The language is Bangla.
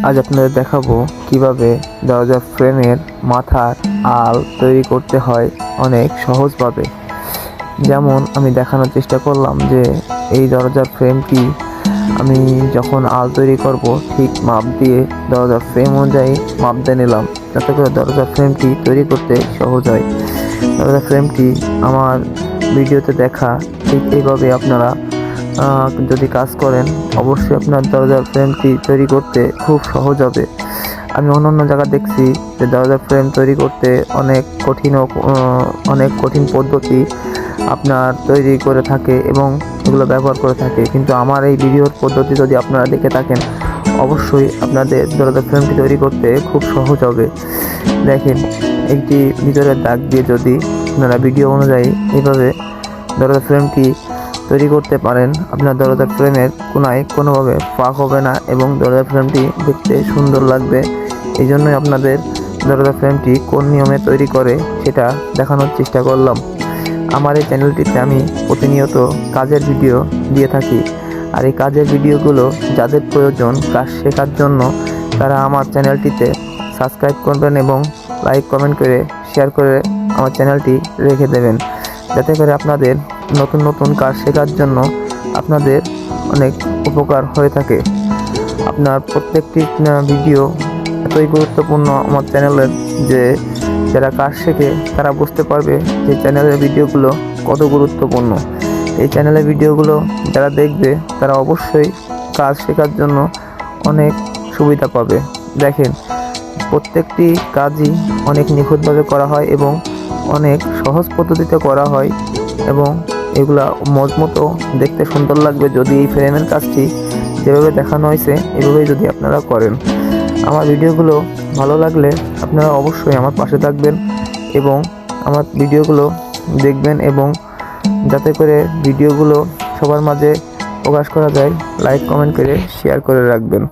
আজ আপনাদের দেখাবো কিভাবে দরজার ফ্রেমের মাথার আল তৈরি করতে হয় অনেক সহজভাবে। যেমন আমি দেখানোর চেষ্টা করলাম যে এই দরজার ফ্রেমটি আমি যখন আল তৈরি করব ঠিক মাপ দিয়ে দরজার ফ্রেম অনুযায়ী মাপ দিয়ে নিলাম, যাতে করে দরজার ফ্রেমটি তৈরি করতে সহজ হয়। দরজার ফ্রেমটি আমার ভিডিওতে দেখা ঠিক এইভাবে আপনারা যদি কাজ করেন, অবশ্যই আপনার দরজার ফ্রেমটি তৈরি করতে খুব সহজ হবে। আমি অন্যান্য জায়গা দেখছি যে দরজার ফ্রেম তৈরি করতে অনেক কঠিন পদ্ধতি আপনার তৈরি করে থাকে এবং এগুলো ব্যবহার করে থাকে, কিন্তু আমার এই ভিডিওর পদ্ধতি যদি আপনারা দেখে থাকেন, অবশ্যই আপনাদের দরজার ফ্রেমটি তৈরি করতে খুব সহজ হবে। দেখেন, একটি ভিতরের দাগ দিয়ে যদি আপনারা ভিডিও অনুযায়ী এইভাবে দরজার ফ্রেমটি তৈরি করতে পারেন, আপনার দরজার ফ্রেমের কোনায় কোনোভাবে ফাঁক হবে না এবং দরজার ফ্রেমটি দেখতে সুন্দর লাগবে। এই জন্যই আপনাদের দরজার ফ্রেমটি কোন নিয়মে তৈরি করে সেটা দেখানোর চেষ্টা করলাম। আমার এই চ্যানেলটিতে আমি প্রতিনিয়ত কাজের ভিডিও দিয়ে থাকি, আর এই কাজের ভিডিওগুলো যাদের প্রয়োজন কাজ শেখার জন্য, তারা আমার চ্যানেলটিতে সাবস্ক্রাইব করবেন এবং লাইক কমেন্ট করে শেয়ার করে আমার চ্যানেলটি রেখে দেবেন, যাতে করে আপনাদের নতুন নতুন কাজ শেখার জন্য আপনাদের অনেক উপকার হয়ে থাকে। আপনার প্রত্যেকটি ভিডিও এতই গুরুত্বপূর্ণ আমার চ্যানেলের যে যারা কাজ শেখে তারা বুঝতে পারবে যে চ্যানেলের ভিডিওগুলো কত গুরুত্বপূর্ণ। এই চ্যানেলের ভিডিওগুলো যারা দেখবে তারা অবশ্যই কাজ শেখার জন্য অনেক সুবিধা পাবে। দেখেন, প্রত্যেকটি কাজই অনেক নিখুঁতভাবে করা হয় এবং অনেক সহজ পদ্ধতিতে করা হয়, এবং এগুলা মজমতো দেখতে সুন্দর লাগবে যদি এই ফ্রেমের কাজটি যেভাবে দেখানো হয়েছে এভাবেই যদি আপনারা করেন। আমার ভিডিওগুলো ভালো লাগলে আপনারা অবশ্যই আমার পাশে থাকবেন এবং আমার ভিডিওগুলো দেখবেন, এবং যাতে করে ভিডিওগুলো সবার মাঝে প্রকাশ করা যায়, লাইক কমেন্ট করে শেয়ার করে রাখবেন।